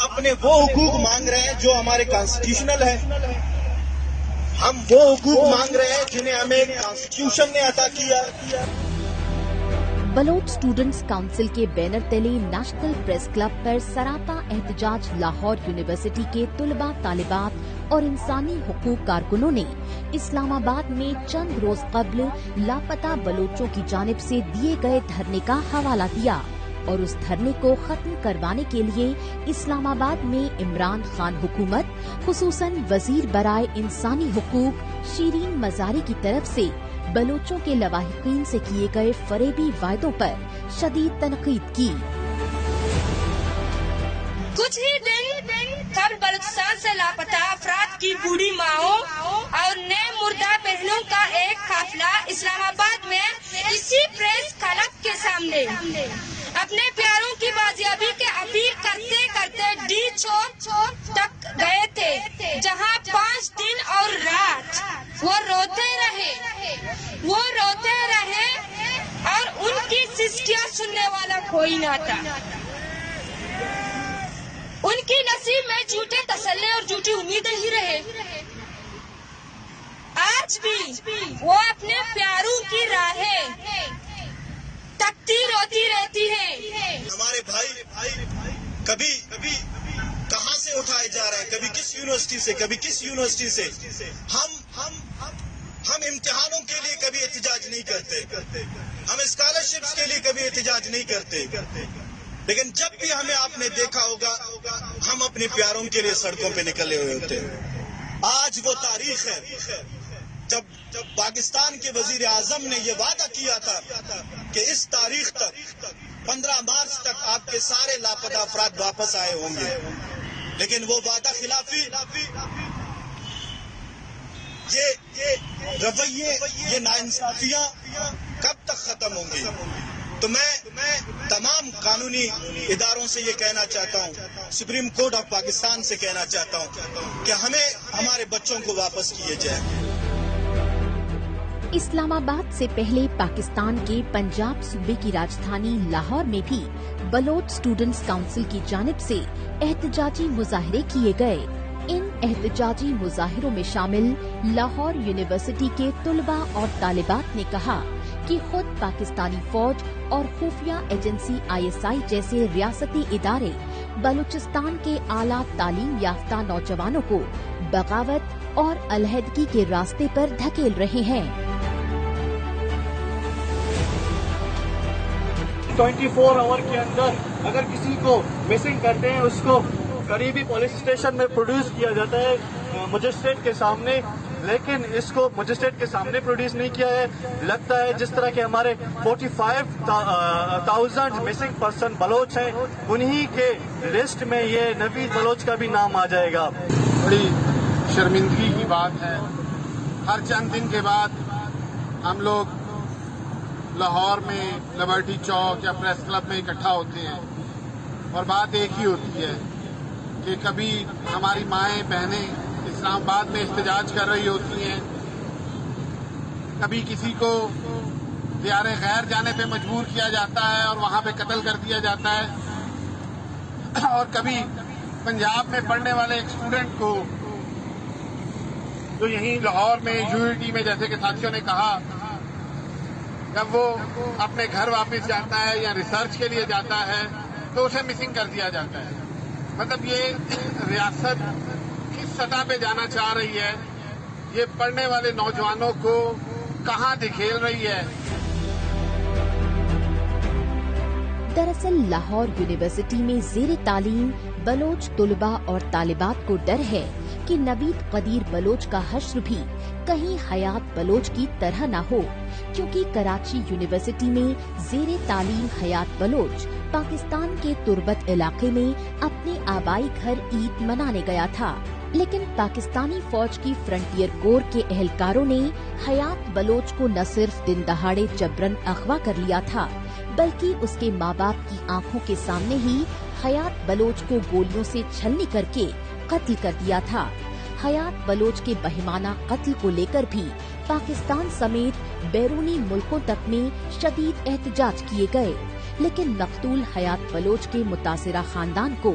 اپنے وہ حقوق مانگ رہے ہیں جو ہمارے کانسٹیٹیوشنل ہیں. ہم وہ حقوق مانگ رہے ہیں جنہیں ہمیں کانسٹیٹیوشن نے عطا کیا. بلوچ اسٹوڈنٹس کونسل کے بینر تلے نیشنل پریس کلب پر سراپا احتجاج لاہور یونیورسٹی کے طلباء طالبات اور انسانی حقوق کارکنوں نے اسلام آباد میں چند روز قبل لاپتہ بلوچوں کی جانب سے دیے گئے دھرنے کا حوالہ دیا اور اس دھرنے کو ختم کروانے کے لیے اسلام آباد میں عمران خان حکومت خصوصاً وزیر برائے انسانی حقوق شیرین مزاری کی طرف سے بلوچوں کے لواحقین سے کیے گئے فریبی وعدوں پر شدید تنقید کی. کچھ ہی دن قبل بلوچستان سے لاپتہ افراد کی بوڑھی ماؤں اور نئے مردہ بہنوں کا ایک قافلہ اسلام آباد میں اسی پریس کلب کے سامنے اپنے پیاروں کی بازیابی کے اپیل کرتے کرتے ڈی چوک تک گئے تھے، جہاں 5 دن اور رات وہ روتے رہے اور ان کی سسکیاں سننے والا کوئی نہ تھا. ان کی نصیب میں جھوٹے تسلے اور جھوٹی امیدیں ہی رہے. آج بھی وہ اپنے پیاروں کی راہیں تکتی روتی رہتی ہے. ہمارے بھائی کبھی کہاں سے اٹھائے جا رہے ہیں، کبھی کس یونیورسٹی سے. ہم امتحانوں کے لیے کبھی احتجاج نہیں کرتے، ہم اسکالرشپس کے لیے کبھی احتجاج نہیں کرتے، لیکن جب بھی ہمیں آپ نے دیکھا ہوگا ہم اپنے پیاروں کے لیے سڑکوں پہ نکلے ہوئے ہوتے ہیں. آج وہ تاریخ ہے جب پاکستان کے وزیر اعظم نے یہ وعدہ کیا تھا کہ اس تاریخ تک 15 مارچ تک آپ کے سارے لاپتہ افراد واپس آئے ہوں گے، لیکن وہ وعدہ خلافی، یہ رویے، یہ ناانصافیاں کب تک ختم ہوں گی؟ تو میں تمام قانونی اداروں سے یہ کہنا چاہتا ہوں، سپریم کورٹ آف پاکستان سے کہنا چاہتا ہوں کہ ہمیں ہمارے بچوں کو واپس کیے جائے. اسلام آباد سے پہلے پاکستان کے پنجاب صوبے کی راجدھانی لاہور میں بھی بلوچ اسٹوڈنٹس کونسل کی جانب سے احتجاجی مظاہرے کیے گئے. ان احتجاجی مظاہروں میں شامل لاہور یونیورسٹی کے طلباء اور طالبات نے کہا کہ خود پاکستانی فوج اور خفیہ ایجنسی ISI جیسے ریاستی ادارے بلوچستان کے اعلیٰ تعلیم یافتہ نوجوانوں کو بغاوت اور علیحدگی کے راستے پر دھکیل رہے ہیں. 24 آور کے اندر اگر کسی کو مسنگ کرتے ہیں اس کو قریبی پولیس اسٹیشن میں پروڈیوس کیا جاتا ہے مجسٹریٹ کے سامنے، لیکن اس کو مجسٹریٹ کے سامنے پروڈیوس نہیں کیا ہے. لگتا ہے جس طرح کے ہمارے 45,000 مسنگ پرسن بلوچ ہیں، انہی کے لسٹ میں یہ نوید بلوچ کا بھی نام آ جائے گا. بڑی شرمندگی کی بات ہے، ہر چند دن کے بعد ہم لوگ لاہور میں لبرٹی چوک یا پریس کلب میں اکٹھا ہوتے ہیں اور بات ایک ہی ہوتی ہے کہ کبھی ہماری مائیں بہنیں اسلام آباد میں احتجاج کر رہی ہوتی ہیں، کبھی کسی کو دیار غیر جانے پہ مجبور کیا جاتا ہے اور وہاں پہ قتل کر دیا جاتا ہے، اور کبھی پنجاب میں پڑھنے والے ایک اسٹوڈنٹ کو جو یہیں لاہور میں UUT میں جیسے کہ ساتھیوں نے کہا، جب وہ اپنے گھر واپس جاتا ہے یا ریسرچ کے لیے جاتا ہے تو اسے مسنگ کر دیا جاتا ہے. مطلب یہ ریاست کس سطح پہ جانا چاہ رہی ہے، یہ پڑھنے والے نوجوانوں کو کہاں دکھیل رہی ہے. دراصل لاہور یونیورسٹی میں زیر تعلیم بلوچ طلباء اور طالبات کو ڈر ہے کہ نوید قدیر بلوچ کا حشر بھی کہیں حیات بلوچ کی طرح نہ ہو، کیونکہ کراچی یونیورسٹی میں زیر تعلیم حیات بلوچ پاکستان کے تربت علاقے میں اپنے آبائی گھر عید منانے گیا تھا، لیکن پاکستانی فوج کی فرنٹیئر کور کے اہلکاروں نے حیات بلوچ کو نہ صرف دن دہاڑے جبرن اغوا کر لیا تھا بلکہ اس کے ماں باپ کی آنکھوں کے سامنے ہی حیات بلوچ کو گولیوں سے چھلنی کر کے قتل کر دیا تھا. حیات بلوچ کے بہیمانہ قتل کو لے کر بھی پاکستان سمیت بیرونی ملکوں تک میں شدید احتجاج کیے گئے، لیکن مقتول حیات بلوچ کے متاثرہ خاندان کو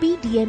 PDM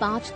5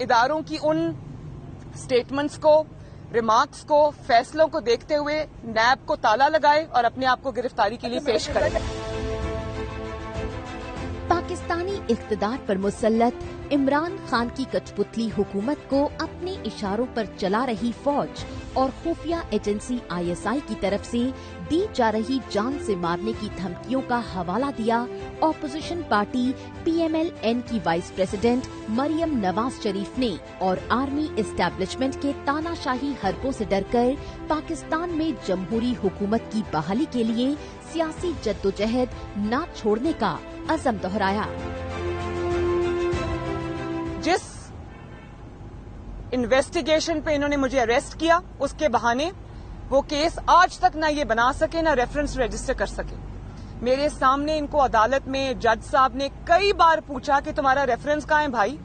اداروں کی ان سٹیٹمنٹس کو، ریمارکس کو، فیصلوں کو دیکھتے ہوئے نیب کو تالا لگائے اور اپنے آپ کو گرفتاری کے لیے پیش کرے. پاکستانی اقتدار پر مسلط عمران خان کی کٹپتلی حکومت کو اپنے اشاروں پر چلا رہی فوج اور خفیہ ایجنسی ISI کی طرف سے دی جا رہی جان سے مارنے کی دھمکیوں کا حوالہ دیا اپوزیشن پارٹی PMLN کی وائس پریزیڈنٹ مریم نواز شریف نے، اور آرمی اسٹیبلشمنٹ کے تانا شاہی حربوں سے ڈر کر پاکستان میں جمہوری حکومت کی بحالی کے لیے سیاسی جدوجہد نہ چھوڑنے کا عزم دہرایا. جس انویسٹیگیشن پہ انہوں نے مجھے اریسٹ کیا، اس کے بہانے وہ کیس آج تک نہ یہ بنا سکے نہ ریفرنس رجسٹر کر سکے. میرے سامنے ان کو عدالت میں جج صاحب نے کئی بار پوچھا کہ تمہارا ریفرنس کہاں ہے بھائی؟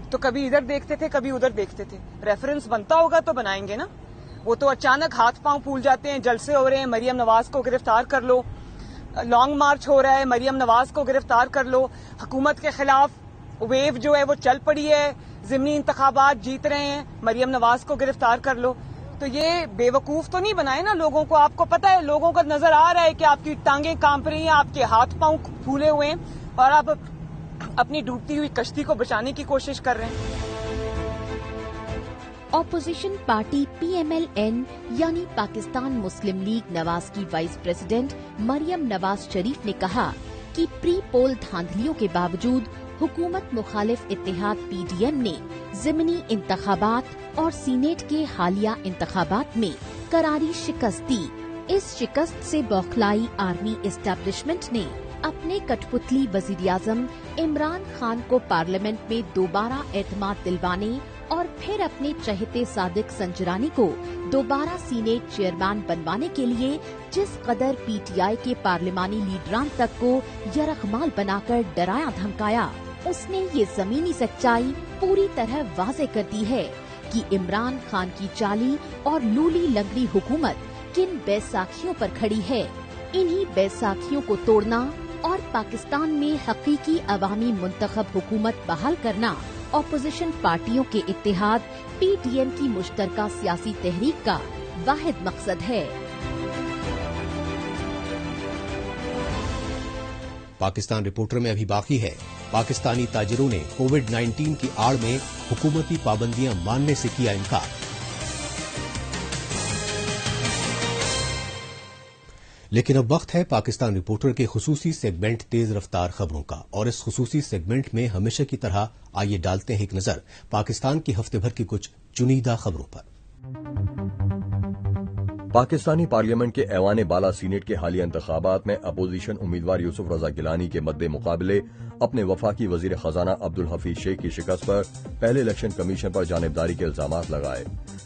تو کبھی ادھر دیکھتے تھے، کبھی ادھر دیکھتے تھے. ریفرنس بنتا ہوگا تو بنائیں گے نا. وہ تو اچانک ہاتھ پاؤں پھول جاتے ہیں، جلسے ہو رہے ہیں، مریم نواز کو گرفتار کر لو، لانگ مارچ ہو رہا ہے، مریم نواز کو گرفتار کر لو، حکومت کے خلاف ویو جو ہے وہ چل پڑی ہے، ضمنی انتخابات جیت رہے ہیں، مریم نواز کو گرفتار کر لو. تو یہ بے وقوف تو نہیں بنائے نا لوگوں کو. آپ کو پتا ہے، لوگوں کو نظر آ رہا ہے کہ آپ کی ٹانگیں کانپ رہی ہیں، آپ کے ہاتھ پاؤں پھولے ہوئے ہیں اور آپ اپنی ڈوبتی ہوئی کشتی کو بچانے کی کوشش کر رہے ہیں. اپوزیشن پارٹی PMLN یعنی پاکستان مسلم لیگ نواز کی وائس پریزیڈنٹ مریم نواز شریف نے کہا کہ پری پول دھاندلیوں کے باوجود حکومت مخالف اتحاد PDM نے ضمنی انتخابات اور سینیٹ کے حالیہ انتخابات میں کراری شکست دی. اس شکست سے بوکھلائی آرمی اسٹیبلشمنٹ نے اپنے کٹپتلی وزیراعظم عمران خان کو پارلیمنٹ میں دوبارہ اعتماد دلوانے اور پھر اپنے چہتے صادق سنجرانی کو دوبارہ سینیٹ چیئرمین بنوانے کے لیے جس قدر PTI کے پارلیمانی لیڈران تک کو یرغمال بنا کر ڈرایا دھمکایا، اس نے یہ زمینی سچائی پوری طرح واضح کر دی ہے کہ عمران خان کی چالی اور لولی لنگڑی حکومت کن بیساکھیوں پر کھڑی ہے. انہی بیساکھیوں کو توڑنا اور پاکستان میں حقیقی عوامی منتخب حکومت بحال کرنا اپوزیشن پارٹیوں کے اتحاد PDM کی مشترکہ سیاسی تحریک کا واحد مقصد ہے. پاکستان رپورٹر میں ابھی باقی ہے. پاکستانی تاجروں نے کووڈ-19 کی آڑ میں حکومتی پابندیاں ماننے سے کیا انکار. لیکن اب وقت ہے پاکستان رپورٹر کے خصوصی سیگمنٹ تیز رفتار خبروں کا، اور اس خصوصی سیگمنٹ میں ہمیشہ کی طرح آئیے ڈالتے ہیں ایک نظر پاکستان کی ہفتے بھر کی کچھ چنیدہ خبروں پر. پاکستانی پارلیمنٹ کے ایوان بالا سینیٹ کے حالیہ انتخابات میں اپوزیشن امیدوار یوسف رضا گیلانی کے مد مقابلے اپنے وفاقی وزیر خزانہ عبدالحفیظ شیخ کی شکست پر پہلے الیکشن کمیشن پر جانبداری کے الزامات لگائے.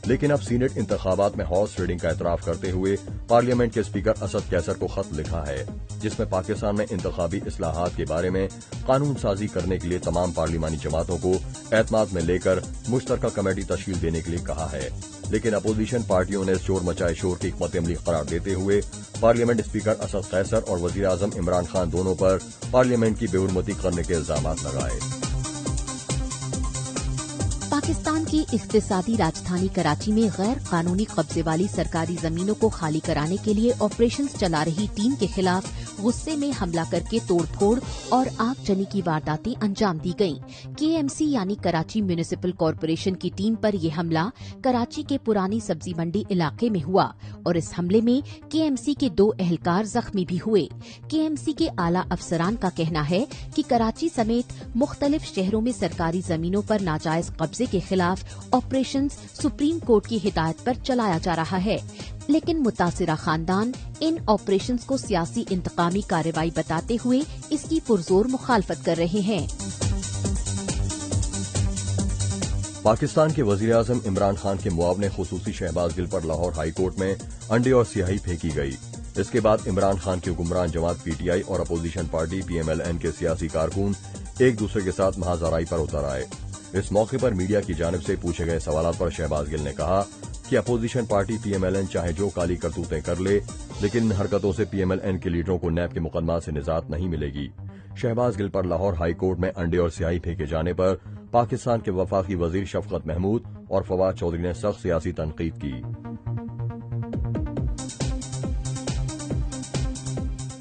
لیکن اب سینیٹ انتخابات میں ہارس ٹریڈنگ کا اعتراف کرتے ہوئے پارلیمنٹ کے اسپیکر اسد کیسر کو خط لکھا ہے، جس میں پاکستان میں انتخابی اصلاحات کے بارے میں قانون سازی کرنے کے لیے تمام پارلیمانی جماعتوں کو اعتماد میں لے کر مشترکہ کمیٹی تشکیل دینے کے لیے کہا ہے. لیکن اپوزیشن پارٹیوں نے شور مچائے شور کی حکمت عملی قرار دیتے ہوئے پارلیمنٹ اسپیکر اسد قیصر اور وزیر اعظم عمران خان دونوں پر پارلیمنٹ کی بے حرمتی کرنے کے الزامات لگائے. پاکستان کی اقتصادی راجدھانی کراچی میں غیر قانونی قبضے والی سرکاری زمینوں کو خالی کرانے کے لیے آپریشنز چلا رہی ٹیم کے خلاف غصے میں حملہ کر کے توڑ پھوڑ اور آگ جنی کی وارداتیں انجام دی گئیں. KMC یعنی کراچی میونسپل کارپوریشن کی ٹیم پر یہ حملہ کراچی کے پرانی سبزی منڈی علاقے میں ہوا اور اس حملے میں KMC کے 2 اہلکار زخمی بھی ہوئے. KMC کے اعلی افسران کا کہنا ہے کہ کراچی سمیت مختلف شہروں میں سرکاری زمینوں پر ناجائز قبضے کے خلاف آپریشنز سپریم کورٹ کی ہدایت پر چلایا جا رہا ہے، لیکن متاثرہ خاندان ان آپریشنز کو سیاسی انتقامی کارروائی بتاتے ہوئے اس کی پرزور مخالفت کر رہے ہیں. پاکستان کے وزیر اعظم عمران خان کے معاون خصوصی شہباز گل پر لاہور ہائی کورٹ میں انڈے اور سیاہی پھینکی گئی. اس کے بعد عمران خان کی حکمران جماعت PTI اور اپوزیشن پارٹی PMLN کے سیاسی کارکن ایک دوسرے کے ساتھ محاذرائی پر اتر آئے. اس موقع پر میڈیا کی جانب سے پوچھے گئے سوالات پر شہباز گل نے کہا کہ اپوزیشن پارٹی PMLN چاہے جو کالی کرتوتیں کر لے، لیکن ان حرکتوں سے PMLN کے لیڈروں کو نیب کے مقدمات سے نجات نہیں ملے گی. شہباز گل پر لاہور ہائی کورٹ میں انڈے اور سیاہی پھینکے جانے پر پاکستان کے وفاقی وزیر شفقت محمود اور فواد چودھری نے سخت سیاسی تنقید کی۔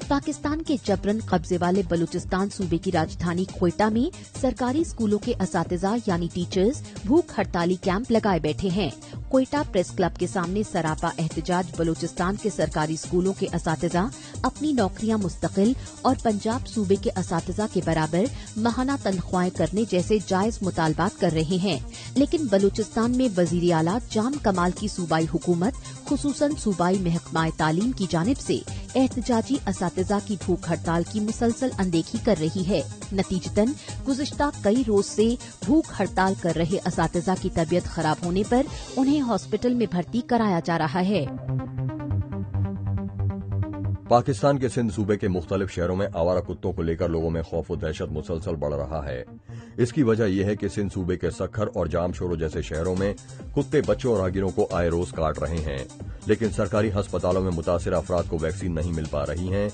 پاکستان کے جبرن قبضے والے بلوچستان صوبے کی راجدھانی کوئٹہ میں سرکاری اسکولوں کے اساتذہ یعنی ٹیچرز بھوک ہڑتالی کیمپ لگائے بیٹھے ہیں۔ کوئٹہ پریس کلب کے سامنے سراپا احتجاج بلوچستان کے سرکاری اسکولوں کے اساتذہ اپنی نوکریاں مستقل اور پنجاب صوبے کے اساتذہ کے برابر ماہانہ تنخواہیں کرنے جیسے جائز مطالبات کر رہے ہیں، لیکن بلوچستان میں وزیر اعلیٰ جام کمال کی صوبائی حکومت خصوصاً صوبائی محکمہ تعلیم کی جانب سے احتجاجی اساتذہ کی بھوک ہڑتال کی مسلسل اندیکھی کر رہی ہے۔ نتیجتاً گزشتہ کئی روز سے بھوک ہڑتال کر رہے اساتذہ کی طبیعت خراب ہونے پر انہیں ہاسپٹل میں بھرتی کرایا جا رہا ہے۔ پاکستان کے سندھ صوبے کے مختلف شہروں میں آوارہ کتوں کو لے کر لوگوں میں خوف و دہشت مسلسل بڑھ رہا ہے۔ اس کی وجہ یہ ہے کہ سندھ صوبے کے سکھر اور جام شورو جیسے شہروں میں کتے بچوں اور راہگیروں کو آئے روز کاٹ رہے ہیں، لیکن سرکاری ہسپتالوں میں متاثرہ افراد کو ویکسین نہیں مل پا رہی ہیں۔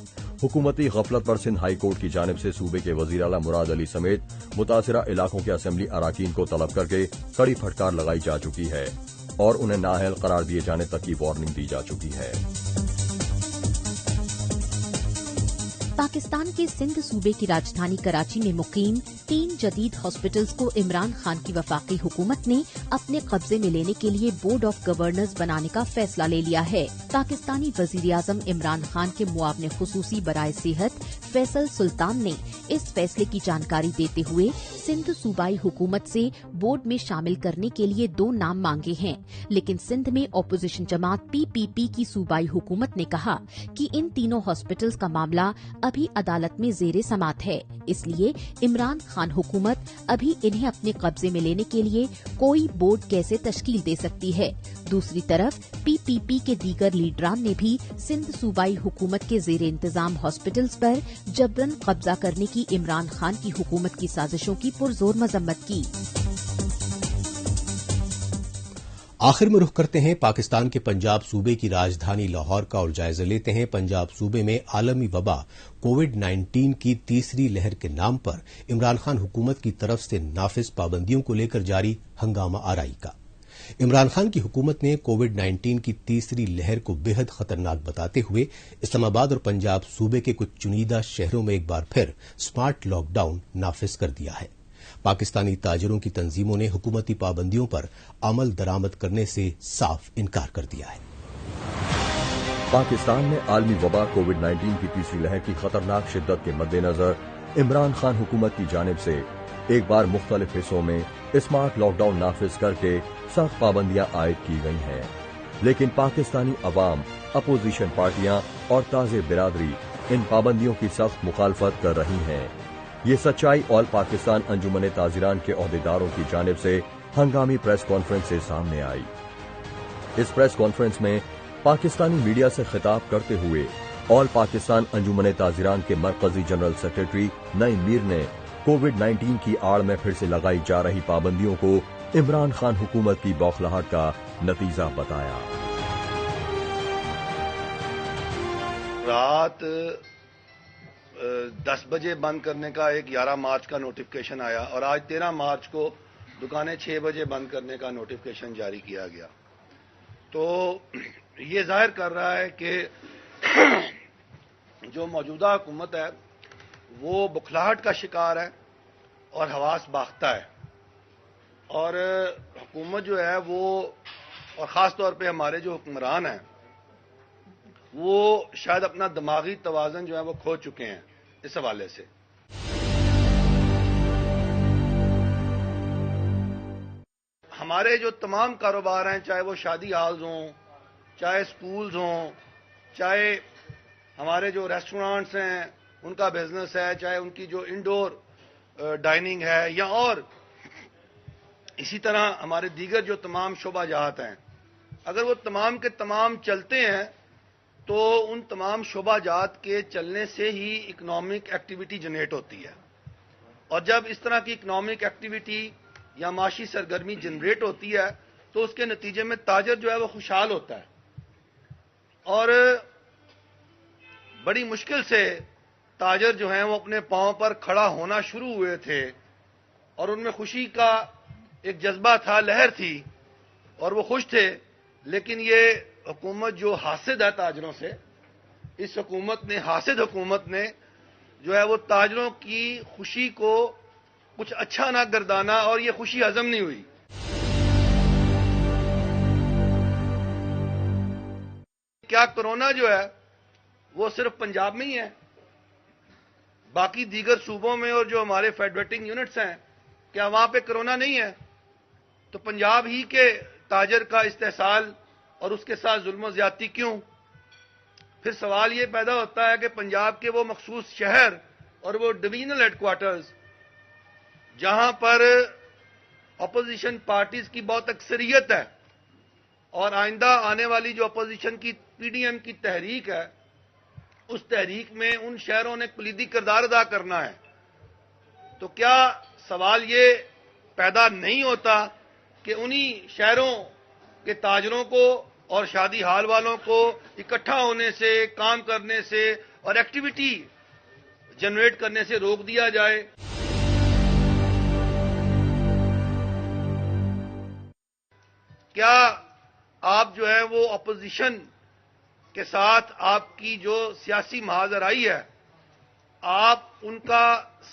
حکومتی غفلت پر سندھ ہائی کورٹ کی جانب سے صوبے کے وزیر اعلیٰ مراد علی سمیت متاثرہ علاقوں کے اسمبلی اراکین کو طلب کر کے کڑی پھٹکار لگائی جا چکی ہے اور انہیں نااہل قرار دیے جانے تک کی وارننگ دی جا چکی ہے۔ پاکستان کے سندھ صوبے کی راجدھانی کراچی میں مقیم 3 جدید ہاسپٹلز کو عمران خان کی وفاقی حکومت نے اپنے قبضے میں لینے کے لیے بورڈ آف گورنرز بنانے کا فیصلہ لے لیا ہے۔ پاکستانی وزیر اعظم عمران خان کے معاون خصوصی برائے صحت فیصل سلطان نے اس فیصلے کی جانکاری دیتے ہوئے سندھ صوبائی حکومت سے بورڈ میں شامل کرنے کے لیے 2 نام مانگے ہیں، لیکن سندھ میں اپوزیشن جماعت PPP کی صوبائی حکومت نے کہا کہ ان تینوں ہاسپٹلز کا معاملہ ابھی عدالت میں زیر سماعت ہے، اس لیے عمران خان حکومت ابھی انہیں اپنے قبضے میں لینے کے لیے کوئی بورڈ کیسے تشکیل دے سکتی ہے۔ دوسری طرف PPP کے دیگر لیڈران نے بھی سندھ صوبائی حکومت کے زیر انتظام ہاسپٹلز پر جبرن قبضہ کرنے کی عمران خان کی حکومت کی سازشوں کی پرزور مذمت کی۔ آخر میں رخ کرتے ہیں پاکستان کے پنجاب صوبے کی راجدھانی لاہور کا اور جائزہ لیتے ہیں پنجاب صوبے میں عالمی وبا کووڈ-19 کی تیسری لہر کے نام پر عمران خان حکومت کی طرف سے نافذ پابندیوں کو لے کر جاری ہنگامہ آرائی کا۔ عمران خان کی حکومت نے کووڈ-19 کی تیسری لہر کو بے حد خطرناک بتاتے ہوئے اسلام آباد اور پنجاب صوبے کے کچھ چنیدہ شہروں میں ایک بار پھر سمارٹ لاک ڈاؤن نافذ کر دیا ہے۔ پاکستانی تاجروں کی تنظیموں نے حکومتی پابندیوں پر عمل درآمد کرنے سے صاف انکار کر دیا ہے۔ پاکستان میں عالمی وبا کووڈ-19 کی تیسری لہر کی خطرناک شدت کے مد نظر عمران خان حکومت کی جانب سے ایک بار مختلف حصوں میں اسمارٹ لاک ڈاؤن نافذ کر کے سخت پابندیاں عائد کی گئی ہیں، لیکن پاکستانی عوام، اپوزیشن پارٹیاں اور تازہ برادری ان پابندیوں کی سخت مخالفت کر رہی ہیں۔ یہ سچائی آل پاکستان انجمن تاجران کے عہدیداروں کی جانب سے ہنگامی پریس کانفرنس سے سامنے آئی۔ اس پریس کانفرنس میں پاکستانی میڈیا سے خطاب کرتے ہوئے آل پاکستان انجمن تاجران کے مرکزی جنرل سیکرٹری نعیم میر نے کووڈ-19 کی آڑ میں پھر سے لگائی جا رہی پابندیوں کو عمران خان حکومت کی بوکھلاہٹ کا نتیجہ بتایا۔ رات 10 بجے بند کرنے کا ایک 11 مارچ کا نوٹیفکیشن آیا اور آج 13 مارچ کو دکانیں 6 بجے بند کرنے کا نوٹیفکیشن جاری کیا گیا۔ تو یہ ظاہر کر رہا ہے کہ جو موجودہ حکومت ہے وہ بخلاہٹ کا شکار ہے اور حواس باختہ ہے، اور حکومت جو ہے وہ، اور خاص طور پہ ہمارے جو حکمران ہیں وہ شاید اپنا دماغی توازن جو ہے وہ کھو چکے ہیں اس حوالے سے۔ ہمارے جو تمام کاروبار ہیں، چاہے وہ شادی ہالز ہوں، چاہے سکولز ہوں، چاہے ہمارے جو ریسٹورانٹس ہیں ان کا بزنس ہے، چاہے ان کی جو انڈور ڈائننگ ہے، یا اور اسی طرح ہمارے دیگر جو تمام شعبہ جات ہیں، اگر وہ تمام کے تمام چلتے ہیں تو ان تمام شعبہ جات کے چلنے سے ہی اکنامک ایکٹیویٹی جنریٹ ہوتی ہے، اور جب اس طرح کی اکنامک ایکٹیویٹی یا معاشی سرگرمی جنریٹ ہوتی ہے تو اس کے نتیجے میں تاجر جو ہے وہ خوشحال ہوتا ہے، اور بڑی مشکل سے تاجر جو ہیں وہ اپنے پاؤں پر کھڑا ہونا شروع ہوئے تھے اور ان میں خوشی کا ایک جذبہ تھا, لہر تھی, اور وہ خوش تھے. لیکن یہ حکومت جو حاسد ہے تاجروں سے, اس حاسد حکومت نے جو ہے وہ تاجروں کی خوشی کو کچھ اچھا نہ گردانا, اور یہ خوشی ہضم نہیں ہوئی. کیا کرونا جو ہے وہ صرف پنجاب میں ہی ہے؟ باقی دیگر صوبوں میں اور جو ہمارے فیڈریٹنگ یونٹس ہیں, کیا وہاں پہ کرونا نہیں ہے؟ تو پنجاب ہی کے تاجر کا استحصال اور اس کے ساتھ ظلم و زیادتی کیوں؟ پھر سوال یہ پیدا ہوتا ہے کہ پنجاب کے وہ مخصوص شہر اور وہ ڈویژنل ہیڈ کوارٹرز جہاں پر اپوزیشن پارٹیز کی بہت اکثریت ہے, اور آئندہ آنے والی جو اپوزیشن کی پی ڈی ایم کی تحریک ہے, اس تحریک میں ان شہروں نے کلیدی کردار ادا کرنا ہے. تو کیا سوال یہ پیدا نہیں ہوتا کہ انہی شہروں کے تاجروں کو اور شادی ہال والوں کو اکٹھا ہونے سے, کام کرنے سے اور ایکٹیویٹی جنریٹ کرنے سے روک دیا جائے؟ کیا آپ جو ہے وہ اپوزیشن کے ساتھ آپ کی جو سیاسی محاذ آرائی ہے, آپ ان کا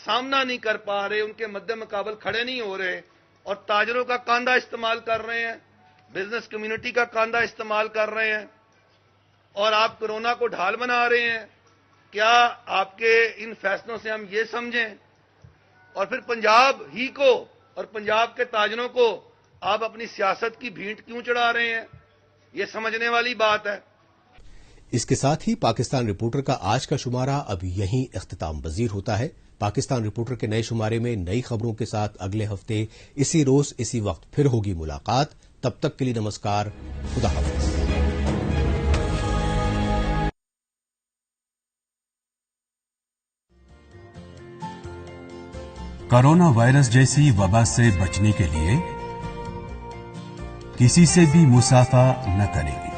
سامنا نہیں کر پا رہے, ان کے مد مقابل کھڑے نہیں ہو رہے, اور تاجروں کا کاندھا استعمال کر رہے ہیں, بزنس کمیونٹی کا کاندھا استعمال کر رہے ہیں, اور آپ کورونا کو ڈھال بنا رہے ہیں؟ کیا آپ کے ان فیصلوں سے ہم یہ سمجھیں, اور پھر پنجاب ہی کو اور پنجاب کے تاجروں کو آپ اپنی سیاست کی بھینٹ کیوں چڑھا رہے ہیں؟ یہ سمجھنے والی بات ہے. اس کے ساتھ ہی پاکستان رپورٹر کا آج کا شمارہ اب یہیں اختتام پذیر ہوتا ہے. پاکستان رپورٹر کے نئے شمارے میں نئی خبروں کے ساتھ اگلے ہفتے اسی روز اسی وقت پھر ہوگی ملاقات. تب تک کے لیے نمسکار, خدا حافظ. کورونا وائرس جیسی وبا سے بچنے کے لیے کسی سے بھی مصافحہ نہ کریں.